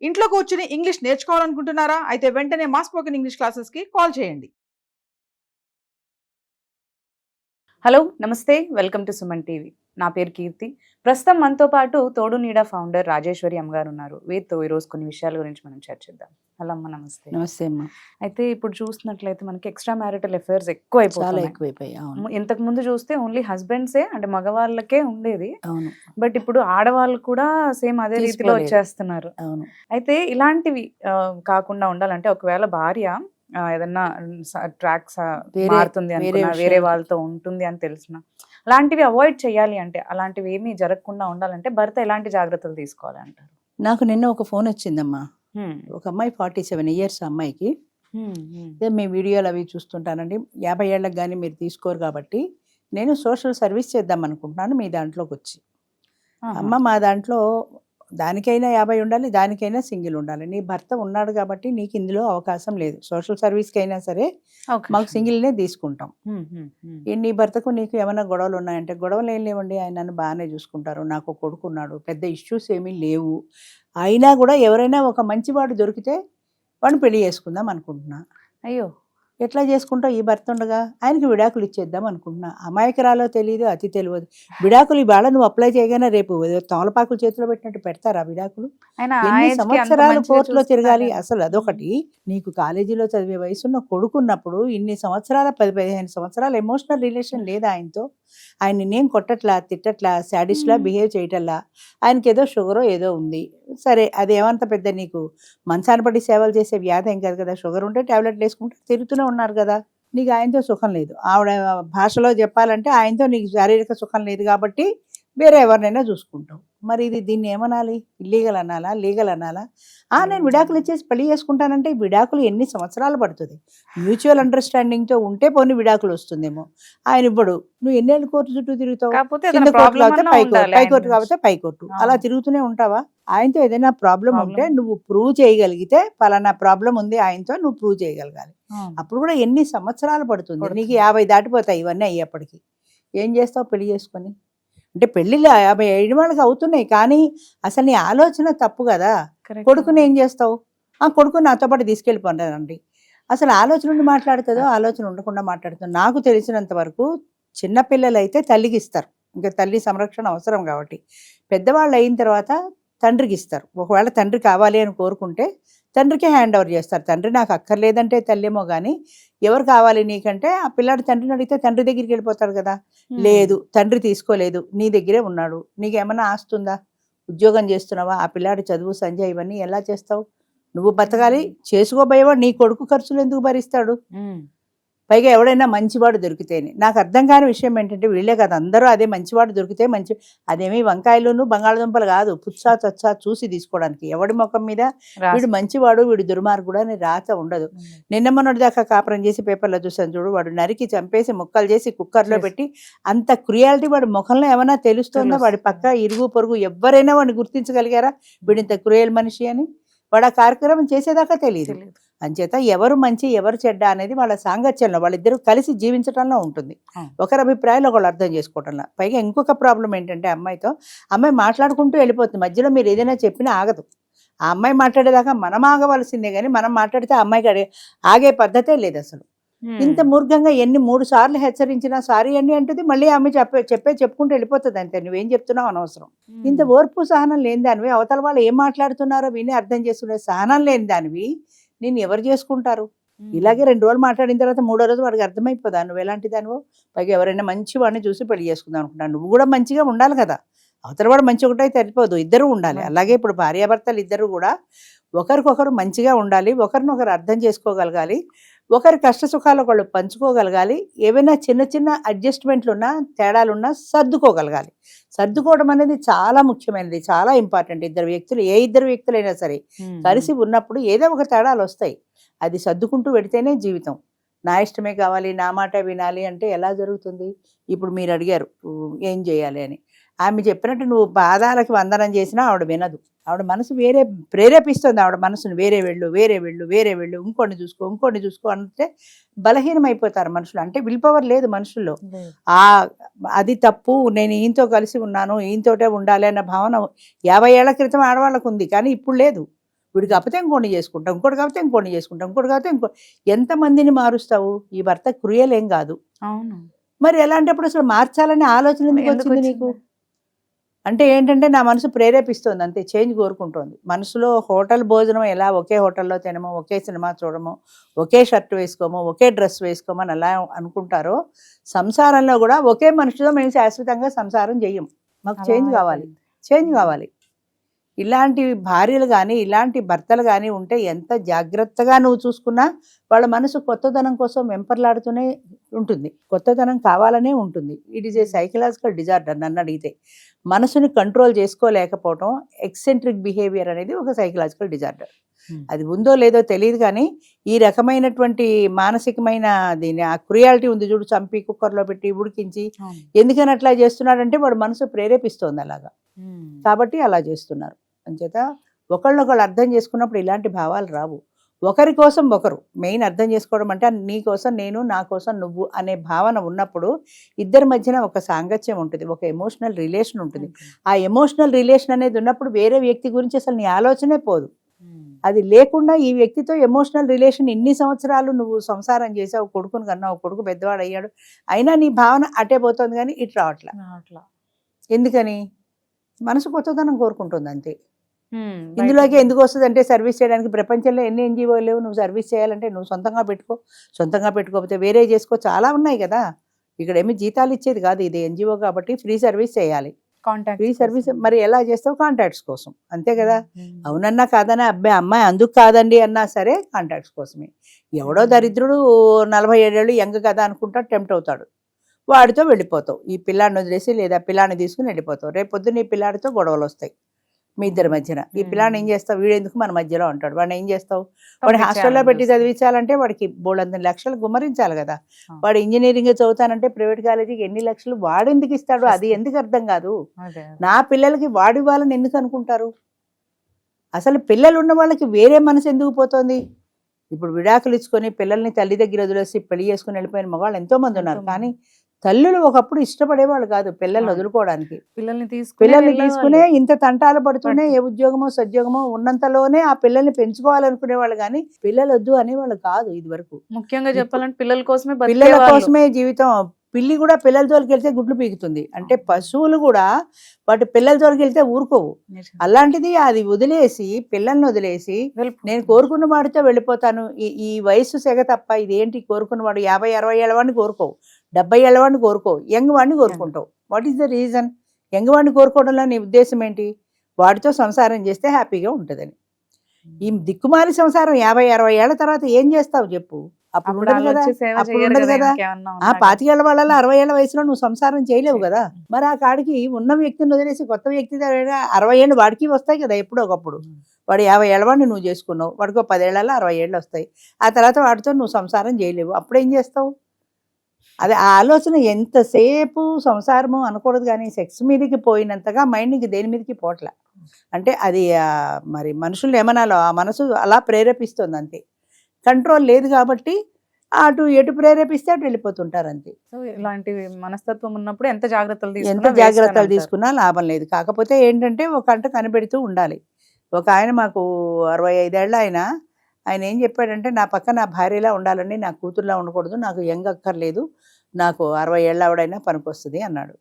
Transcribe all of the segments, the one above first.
ఇంట్లో కూర్చుని ఇంగ్లీష్ నేర్చుకోవాలనుకుంటున్నారా? అయితే వెంటనే మా స్పోకెన్ ఇంగ్లీష్ క్లాసెస్‌కి కాల్ చేయండి. హలో నమస్తే వెల్కమ్ టు సుమన్ టీవీ. నా పేరు కీర్తి. ప్రస్తుతం మనతో పాటు తోడు నీడ ఫౌండర్ రాజేశ్వరి అమ్మగారు ఉన్నారు. వీరితో ఈరోజు కొన్ని విషయాల గురించి మనం చర్చిద్దాం. హలో అమ్మ, నమస్తే. నమస్తే అమ్మా. అయితే ఇప్పుడు చూస్తున్నట్లయితే మనకి ఎక్స్ట్రా మ్యారిటల్ అఫైర్స్ చాలా ఎక్కువైపోతున్నాయి. ఎక్కువైపోయాయి. అవును ఇంతకు ముందు చూస్తే ఓన్లీ హస్బెండ్సే అంటే మగవాళ్ళకే ఉండేది. అవును బట్ ఇప్పుడు ఆడవాళ్ళు కూడా సేమ్ అదే రీతిలో తీసుకోలేదు. వచ్చేస్తున్నారు. అవును అయితే ఇలాంటివి కాకుండా ఉండాలంటే ఒకవేళ భార్య ఏదన్నా ట్రాక్స్ వేరే- మారుతుంది వేరే అనుకున్నా, వేరే విషయాలు- వాళ్ళతో ఉంటుంది అని తెలిసిన అలాంటివి అవాయిడ్ చేయాలి అంటే, అలాంటివి ఏమీ జరగకుండా ఉండాలంటే భర్త ఎలాంటి జాగ్రత్తలు తీసుకోవాలి అంటారు? నాకు నిన్న ఒక ఫోన్ వచ్చిందమ్మా. ఒక అమ్మాయి 47 ఇయర్స్ అమ్మాయికి, అదే మీ వీడియోలు అవి చూస్తుంటానండి. 50 ఏళ్ళకి కానీ మీరు తీసుకోరు కాబట్టి నేను సోషల్ సర్వీస్ చేద్దాం అనుకుంటున్నాను మీ దాంట్లోకి వచ్చి. అమ్మ మా దాంట్లో దానికైనా 50 ఉండాలి, దానికైనా సింగిల్ ఉండాలి. నీ భర్త ఉన్నాడు కాబట్టి నీకు ఇందులో అవకాశం లేదు. సోషల్ సర్వీస్కి అయినా సరే మాకు సింగిల్నే తీసుకుంటాం. నీ భర్తకు నీకు ఏమైనా గొడవలు ఉన్నాయంటే గొడవలు ఏం లేవండి, ఆయన నన్ను బాగానే చూసుకుంటారు, నాకు కొడుకున్నాడు, పెద్ద ఇష్యూస్ ఏమీ లేవు. అయినా కూడా ఎవరైనా ఒక మంచివాడు దొరికితే వాడిని పెళ్లి చేసుకుందాం అనుకుంటున్నా. అయ్యో, ఎట్లా చేసుకుంటావు? ఈ భర్త ఉండగా ఆయనకి విడాకులు ఇచ్చేద్దాం అనుకుంటున్నా. అమాయకురాలో తెలియదు, అతి తెలియదు. విడాకులు ఇవాళ నువ్వు అప్లై చేయగానే రేపు తమలపాకులు చేతిలో పెట్టినట్టు పెడతారా విడాకులు? ఎన్ని సంవత్సరాలు కోర్టులో తిరగాలి? అసలు అదొకటి. నీకు కాలేజీలో చదివే వయసున్న కొడుకున్నప్పుడు ఇన్ని సంవత్సరాల 10-15 సంవత్సరాల ఎమోషనల్ రిలేషన్ లేదా ఆయనతో? ఆయన నేను కొట్టట్లా, తిట్టట్లా, సాడిస్ట్లా బిహేవ్ చేయటల్లా. ఆయనకి ఏదో షుగరో ఏదో ఉంది, సరే అదేమంత పెద్ద నీకు మంచాన పడి సేవలు చేసే వ్యాధి ఏం కాదు కదా. షుగర్ ఉంటే టాబ్లెట్లు వేసుకుంటే తిరుగుతూనే ఉన్నారు కదా. నీకు ఆయనతో సుఖం లేదు, ఆవిడ భాషలో చెప్పాలంటే ఆయనతో నీకు శారీరక సుఖం లేదు కాబట్టి వేరే ఎవరినైనా చూసుకుంటావు. మరి దీన్ని ఏమనాలి? ఇల్లీగల్ అనాలా, లీగల్ అనాలా? నేను విడాకులు ఇచ్చేసి పెళ్లి చేసుకుంటానంటే విడాకులు ఎన్ని సంవత్సరాలు పడుతుంది? మ్యూచువల్ అండర్స్టాండింగ్తో ఉంటే పోనీ విడాకులు వస్తుందేమో. ఆయన ఇవ్వడు, నువ్వు ఎన్నేళ్ళు కోర్టు చుట్టూ తిరుగుతావు? కింద కోర్టు కాకపోతే పైకోర్టు కాకపోతే పైకోర్టు, అలా తిరుగుతూనే ఉంటావా? ఆయనతో ఏదైనా ప్రాబ్లం ఉంటే నువ్వు ప్రూవ్ చేయగలిగితే పలానా ప్రాబ్లం ఉంది ఆయనతో, నువ్వు ప్రూవ్ చేయగలగాలి. అప్పుడు కూడా ఎన్ని సంవత్సరాలు పడుతుంది? నీకు 50 దాటిపోతాయి ఇవన్నీ అయ్యేప్పటికీ. ఏం చేస్తావు పెళ్లి చేసుకొని? అంటే పెళ్ళిళ్ళు 57 వాళ్ళకి అవుతున్నాయి, కానీ అసలు నీ ఆలోచన తప్పు కదా. కొడుకుని ఏం చేస్తావు? కొడుకుని నాతో పాటు తీసుకెళ్ళిపోండి. అసలు ఆలోచన ఉండి మాట్లాడుతుందో ఆలోచన ఉండకుండా మాట్లాడుతుందో? నాకు తెలిసినంత వరకు చిన్నపిల్లలు అయితే తల్లికి ఇస్తారు, ఇంకా తల్లి సంరక్షణ అవసరం కాబట్టి. పెద్దవాళ్ళు అయిన తర్వాత తండ్రికి ఇస్తారు. ఒకవేళ తండ్రి కావాలి అని కోరుకుంటే తండ్రికి హ్యాండ్ ఓవర్ చేస్తారు. తండ్రి నాకు అక్కర్లేదంటే తల్లేమో కానీ ఎవరు కావాలి నీకంటే ఆ పిల్లాడు తండ్రిని అడిగితే తండ్రి దగ్గరికి వెళ్ళిపోతాడు కదా. లేదు, తండ్రి తీసుకోలేదు, నీ దగ్గరే ఉన్నాడు, నీకేమన్నా ఆస్తుందా? ఉద్యోగం చేస్తున్నావా? ఆ పిల్లాడి చదువు సంజయ్ ఇవన్నీ ఎలా చేస్తావు? నువ్వు బతకాలి, చేసుకోబోయేవాడు నీ కొడుకు ఖర్చులు ఎందుకు భరిస్తాడు? పైగా ఎవడైనా మంచివాడు దొరికితేనే. నాకు అర్థం కాని విషయం ఏంటంటే వీళ్ళే కదా అందరూ అదే మంచివాడు దొరికితే మంచి, అదేమీ వంకాయలును బంగాళదుంపలు కాదు, పుచ్చా చచ్చా చూసి తీసుకోవడానికి. ఎవడి ముఖం మీద వీడు మంచివాడు వీడు దుర్మార్గుడు అని రాత ఉండదు. నిన్న మొన్నటి దాకా కాపురం చేసి పేపర్లో చూసాను చూడు, వాడు నరికి చంపేసి ముక్కలు చేసి కుక్కర్లో పెట్టి, అంత క్రుయాలిటీ వాడి ముఖంలో ఏమైనా తెలుస్తుందా? వాడి పక్క ఇరుగు పొరుగు ఎవరైనా వాడిని గుర్తించగలిగారా వీడు ఇంత క్రూయల్ మనిషి అని? వాడు ఆ కార్యక్రమం చేసేదాకా తెలియదు. అంచేత ఎవరు మంచి ఎవరు చెడ్డ అనేది వాళ్ళ సాంగత్యంలో, వాళ్ళిద్దరూ కలిసి జీవించడంలో ఉంటుంది. ఒకరి అభిప్రాయాలు ఒకళ్ళు అర్థం చేసుకోవటంలో. పైగా ఇంకొక ప్రాబ్లం ఏంటంటే అమ్మాయి మాట్లాడుకుంటూ వెళ్ళిపోతుంది, మధ్యలో మీరు ఏదైనా చెప్పినా ఆగదు. ఆ అమ్మాయి మాట్లాడేదాకా మనం ఆగవలసిందే, కానీ మనం మాట్లాడితే అమ్మాయికి ఆగే పద్ధతే లేదు అసలు. ఇంత మూర్ఖంగా 3 సార్లు హెచ్చరించినా సారీ అండి అంటుంది, మళ్ళీ ఆమె చెప్పుకుంటూ వెళ్ళిపోతుంది. అంతే, నువ్వేం చెప్తున్నావు అనవసరం. ఇంత ఓర్పు సహనం లేని దానివి, అవతల వాళ్ళు ఏం మాట్లాడుతున్నారో విని అర్థం చేసుకునే సహనం లేని దానివి నేను ఎవరు చేసుకుంటారు? ఇలాగే 2 రోజులు మాట్లాడిన తర్వాత 3వ రోజు వాడికి అర్థమైపోదా నువ్వు ఎలాంటి దానివో? పైగా ఎవరైనా మంచి వాడిని చూసి పెళ్లి చేసుకుందాం అనుకుంటాను. నువ్వు కూడా మంచిగా ఉండాలి కదా. అవతల వాడు మంచి ఒకటే సరిపోదు, ఇద్దరు ఉండాలి. అలాగే ఇప్పుడు భార్యాభర్తలు ఇద్దరు కూడా ఒకరికొకరు మంచిగా ఉండాలి, ఒకరినొకరు అర్థం చేసుకోగలగాలి, ఒకరి కష్ట సుఖాలు ఒకళ్ళు పంచుకోగలగాలి. ఏవైనా చిన్న చిన్న అడ్జస్ట్మెంట్లు ఉన్నా తేడాలున్నా సర్దుకోగలగాలి. సర్దుకోవడం అనేది చాలా ముఖ్యమైనది, చాలా ఇంపార్టెంట్. ఏ ఇద్దరు వ్యక్తులైనా సరే కలిసి ఉన్నప్పుడు ఏదో ఒక తేడాలు వస్తాయి. అది సర్దుకుంటూ పెడితేనే జీవితం. నా ఇష్టమే కావాలి, నా మాట వినాలి అంటే ఎలా జరుగుతుంది? ఇప్పుడు మీరు అడిగారు ఏం చేయాలి అని. ఆమె చెప్పినట్టు నువ్వు పాదాలకి వందనం చేసినా ఆవిడ వినదు. ఆవిడ మనసు వేరే ప్రేరేపిస్తుంది, ఆవిడ మనసును వేరే వెళ్ళు, ఇంకోటి చూసుకో అంటే బలహీనమైపోతారు మనుషులు. అంటే విల్ పవర్ లేదు మనుషుల్లో. అది తప్పు, నేను ఈయనతో కలిసి ఉన్నాను, ఈయనతోటే ఉండాలి అన్న భావన 50 ఏళ్ల క్రితం ఆడవాళ్ళకు ఉంది, కానీ ఇప్పుడు లేదు. వీడికి కాకపోతే ఇంకోటి చేసుకుంటాం, ఇంకోటి కాకపోతే ఇంకోటి చేసుకుంటాం, ఇంకోటి కాకపోతే ఎంతమందిని మారుస్తావు? ఈ భర్త క్రూయల్ ఏం కాదు. అవును. మరి ఎలాంటప్పుడు అసలు మార్చాలనే ఆలోచన ఎందుకు ఎందుకు వచ్చింది నీకు? అంటే ఏంటంటే నా మనసు ప్రేరేపిస్తుంది అంతే, చేంజ్ కోరుకుంటోంది. మనసులో హోటల్ భోజనం ఎలా ఒకే హోటల్లో తినమో, ఒకే సినిమా చూడమో, ఒకే షర్ట్ వేసుకోమో, ఒకే డ్రెస్ వేసుకోమో అని అలా అనుకుంటారో, సంసారంలో కూడా ఒకే మనిషితో మేము శాశ్వతంగా సంసారం చెయ్యం. మాకు చేంజ్ కావాలి, చేంజ్ కావాలి. ఇలాంటి భార్యలు కానీ ఇలాంటి భర్తలు కానీ ఉంటే ఎంత జాగ్రత్తగా నువ్వు చూసుకున్నా వాళ్ళ మనసు కొత్తదనం కోసం వెంపర్లాడుతూనే ఉంటుంది, కొత్తదనం కావాలనే ఉంటుంది. It is a psychological disorder. నన్ను అడిగితే మనసుని కంట్రోల్ చేసుకోలేకపోవటం, ఎక్సెంట్రిక్ బిహేవియర్ అనేది ఒక సైకలాజికల్ డిజార్డర్. అది ఉందో లేదో తెలియదు కానీ ఈ రకమైనటువంటి మానసికమైన దీని ఆ క్రుయాలిటీ ఉంది చూడు, చంపి కుక్కర్లో పెట్టి ఉడికించి ఎందుకని అట్లా చేస్తున్నాడంటే వాడు మనసు ప్రేరేపిస్తోంది అలాగా, కాబట్టి అలా చేస్తున్నారు. అంచేత ఒకళ్ళొకళ్ళు అర్థం చేసుకున్నప్పుడు ఇలాంటి భావాలు రావు. ఒకరి కోసం ఒకరు మెయిన్ అర్థం చేసుకోవడం అంటే నీ కోసం నేను, నా కోసం నువ్వు అనే భావన ఉన్నప్పుడు ఇద్దరి మధ్యన ఒక సాంగత్యం ఉంటుంది, ఒక ఎమోషనల్ రిలేషన్ ఉంటుంది. ఆ ఎమోషనల్ రిలేషన్ అనేది ఉన్నప్పుడు వేరే వ్యక్తి గురించి అసలు నీ ఆలోచనే పోదు. అది లేకుండా ఈ వ్యక్తితో ఎమోషనల్ రిలేషన్ ఇన్ని సంవత్సరాలు నువ్వు సంసారం చేసావు, కొడుకుని కన్నావు, కొడుకు పెద్దవాడు అయ్యాడు, అయినా నీ భావన అటే పోతుంది కానీ ఇటు రావట్లా. ఎందుకని? మనసు కొత్తదనం కోరుకుంటుంది అంతే. ఇందులోకి ఎందుకు వస్తుంది అంటే సర్వీస్ చేయడానికి ప్రపంచంలో ఎన్ని ఎన్జిఓలు లేవు. నువ్వు సర్వీస్ చేయాలంటే నువ్వు సొంతంగా పెట్టుకో, సొంతంగా పెట్టుకోకపోతే వేరే చేసుకో, చాలా ఉన్నాయి కదా. ఇక్కడ ఏమి జీతాలు ఇచ్చేది కాదు, ఇది ఎన్జిఓ కాబట్టి ఫ్రీ సర్వీస్ చేయాలి. ఫ్రీ సర్వీస్ మరి ఎలా చేస్తావు? కాంటాక్ట్స్ కోసం, అంతే కదా. అవునన్నా కాదన్నా, అబ్బాయి అమ్మాయి అందుకు కాదండి అన్నా సరే కాంటాక్ట్స్ కోసమే. ఎవడో దరిద్రుడు 47 ఏళ్ళు యంగ్ కదా అనుకుంటా టెంప్ట్ అవుతాడు, వాడితో వెళ్ళిపోతావు. ఈ పిల్లాడిని వదిలేసి లేదా పిల్లాడిని తీసుకుని వెళ్ళిపోతావు. రేపు పొద్దున్న ఈ పిల్లాడితో గొడవలు వస్తాయి మీ ఇద్దరి మధ్యన. ఈ పిల్లాడిని ఏం చేస్తావు? వీడెందుకు మన మధ్యలో ఉంటాడు, వాడిని ఏం చేస్తావు? వాడిని హాస్టల్లో పెట్టి చదివించాలంటే వాడికి 300 లక్షలు గుమ్మరించాలి కదా. వాడు ఇంజనీరింగ్ చదువుతానంటే ప్రైవేట్ కాలేజీకి ఎన్ని లక్షలు వాడెందుకు ఇస్తాడు? అది ఎందుకు అర్థం కాదు. నా పిల్లలకి వాడి వాళ్ళని ఎందుకు అనుకుంటారు? అసలు పిల్లలు ఉన్న వాళ్ళకి వేరే మనసు ఎందుకు పోతుంది? ఇప్పుడు విడాకులు ఇచ్చుకొని పిల్లల్ని తల్లి దగ్గర వదిలేసి పెళ్లి చేసుకుని వెళ్ళిపోయిన మగవాళ్ళు ఎంతో మంది ఉన్నారు. కానీ తల్లులు ఒకప్పుడు ఇష్టపడేవాళ్ళు కాదు పిల్లల్ని వదులుకోవడానికి. పిల్లల్ని తీసుకునే ఇంత తంటాలు పడుతూనే ఏ ఉద్యోగమో సద్యోగమో ఉన్నంతలోనే ఆ పిల్లల్ని పెంచుకోవాలనుకునేవాళ్ళు కానీ పిల్లలు వద్దు అనేవాళ్ళు కాదు. ఇది వరకు ముఖ్యంగా చెప్పాలంటే పిల్లల కోసమే జీవితం. పిల్లి కూడా పిల్లల జోలికి వెళ్తే గుడ్లు పీకుతుంది. అంటే పశువులు కూడా వాటి పిల్లల జోలికి వెళ్తే ఊరుకోవు. అలాంటిది అది వదిలేసి పిల్లల్ని వదిలేసి నేను కోరుకున్న వాడితో వెళ్ళిపోతాను, ఈ వయసు సెగ తప్ప ఇదేంటి కోరుకున్న వాడు 50-60 ఏళ్ళ వాడిని కోరుకోవు, 70 ఏళ్ళ వాడిని కోరుకోవు, యంగ్ వాడిని కోరుకుంటావు. What is the reason? Young వాడిని కోరుకోవడంలో నీ ఉద్దేశం ఏంటి? వాడితో సంసారం చేస్తే హ్యాపీగా ఉంటుందని. ఈ దిక్కుమాలి సంసారం 50-60 ఏళ్ల తర్వాత ఏం చేస్తావు చెప్పు? అప్పుడు ఉండదు కదా, అప్పుడు ఉండదు కదా. 25 ఏళ్ల వాళ్ళ 60 ఏళ్ల వయసులో నువ్వు సంసారం చేయలేవు కదా. మరి ఆ కాడికి ఉన్న వ్యక్తిని వదిలేసి కొత్త వ్యక్తి 60 ఏళ్ళు వాడికి వస్తాయి కదా ఎప్పుడో ఒకప్పుడు. వాడు 50 ఏళ్ళ వాడిని నువ్వు చేసుకున్నావు, వాడికి 10 ఏళ్ళలో 60 ఏళ్ళు వస్తాయి. ఆ తర్వాత వాడితో నువ్వు సంసారం చేయలేవు, అప్పుడు ఏం చేస్తావు? అదే ఆ ఆలోచన ఎంతసేపు సంసారము అనకూడదు కానీ సెక్స్ మీదకి పోయినంతగా మైండ్కి దేని మీదకి పోట్ల. అంటే అది మరి మనుషులు ఏమనాలో ఆ మనసు అలా ప్రేరేపిస్తుంది అంతే. కంట్రోల్ లేదు కాబట్టి అటు ఎటు ప్రేరేపిస్తే అటు వెళ్ళిపోతుంటారు అంతే. సో ఇలాంటి మనస్తత్వం ఉన్నప్పుడు ఎంత జాగ్రత్తలు తీసుకున్నా లాభం లేదు. కాకపోతే ఏంటంటే ఒక అంట కనిపెడుతూ ఉండాలి. ఒక ఆయన మాకు 65 ఏళ్ళ ఆయన ఏం చెప్పాడంటే నా పక్క నా భార్యలా ఉండాలండి, నా కూతురులా ఉండకూడదు, నాకు యంగ్ అక్కర్లేదు, నాకు 60 ఏళ్ళ ఆవిడైనా పనికొస్తుంది అన్నాడు.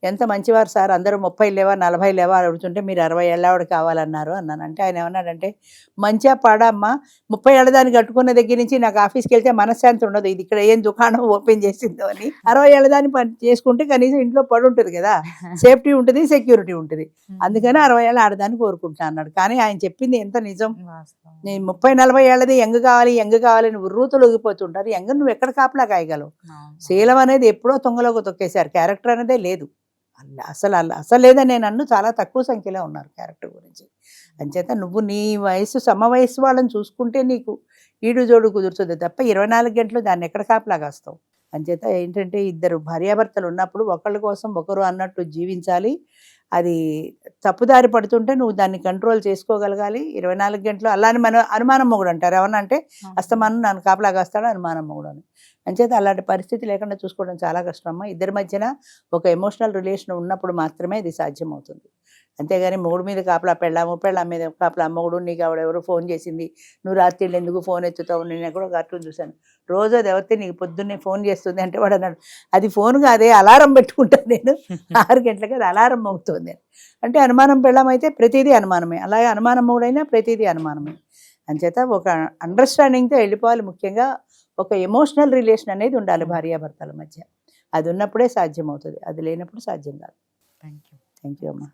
ఎంత మంచివారు సార్, అందరూ 30 లేవా 40 లేవా అడుగుతుంటే మీరు 60 ఏళ్ళ ఆవిడ కావాలన్నారు అన్నాను. అంటే ఆయన ఏమన్నాడంటే మంచిగా పాడమ్మా, 30 ఏళ్ళ దాన్ని కట్టుకున్న దగ్గర నుంచి నాకు ఆఫీస్కి వెళ్తే మనశ్శాంతి ఉండదు, ఇది ఇక్కడ ఏం దుకాణం ఓపెన్ చేసిందో అని. 60 ఏళ్ళ దాన్ని పని చేసుకుంటే కనీసం ఇంట్లో పడి ఉంటుంది కదా, సేఫ్టీ ఉంటుంది, సెక్యూరిటీ ఉంటుంది. అందుకని 60 ఏళ్ళ ఆడదాన్ని కోరుకుంటా అన్నాడు. కానీ ఆయన చెప్పింది ఎంత నిజం. నేను 30-40 ఏళ్ళది యంగ్ కావాలని ఉర్రూతులు ఊగిపోతుంటారు. యంగ్ నువ్వు ఎక్కడ కాపలా కాయగలవు? శీలం అనేది ఎప్పుడో తొంగలోకి తొక్కేశారు, క్యారెక్టర్ అనేదే లేదు. అసలు లేదని నేను అన్ను, చాలా తక్కువ సంఖ్యలో ఉన్నారు క్యారెక్టర్ గురించి. అంచేత నువ్వు నీ వయసు సమవయసు వాళ్ళని చూసుకుంటే నీకు ఈడు జోడు కుదురుతుంది తప్ప 24 గంటలు దాన్ని ఎక్కడ కాపలా కాస్తావు. అంచేత ఏంటంటే ఇద్దరు భార్యాభర్తలు ఉన్నప్పుడు ఒకళ్ళ కోసం ఒకరు అన్నట్టు జీవించాలి. అది తప్పుదారి పడుతుంటే నువ్వు దాన్ని కంట్రోల్ చేసుకోగలగాలి 24 గంటలు. అలానే మన అనుమానం మొగుడు అంటారు, ఏమన్నా అంటే అస్తమానం నన్ను కాపలా కాస్తాడు అనుమానం మొగుడు అని. అంచేత అలాంటి పరిస్థితి లేకుండా చూసుకోవడం చాలా కష్టం అమ్మా. ఇద్దరి మధ్యన ఒక ఎమోషనల్ రిలేషన్ ఉన్నప్పుడు మాత్రమే ఇది సాధ్యమవుతుంది. అంతేగాని మొగుడు మీద కాపలా పెళ్ళాం మీద కాపలా మొగుడు నీకు ఆవిడెవరో ఫోన్ చేసింది, నువ్వు రాత్రి ఎందుకు ఫోన్ ఎత్తుతావు, నేను ఎక్కడో కార్టూన్ చూశాను, రోజు అది ఎవరితే నీకు పొద్దున్నే ఫోన్ చేస్తుంది అంటే వాడు అన్నాడు అది ఫోన్ కాదే అలారం పెట్టుకుంటాను నేను 6 గంటలకి అది అలారం మోగుతుంది అని. అంటే అనుమానం పెళ్ళాం అయితే ప్రతిదీ అనుమానమే, అలాగే అనుమానం మొగుడైనా ప్రతిదీ అనుమానమే. అంచేత ఒక అండర్స్టాండింగ్తో వెళ్ళిపోవాలి. ముఖ్యంగా ఒక ఎమోషనల్ రిలేషన్ అనేది ఉండాలి భార్యాభర్తల మధ్య. అది ఉన్నప్పుడే సాధ్యం అవుతుంది, అది లేనప్పుడు సాధ్యం కాదు. Thank you. థ్యాంక్ యూ అమ్మా.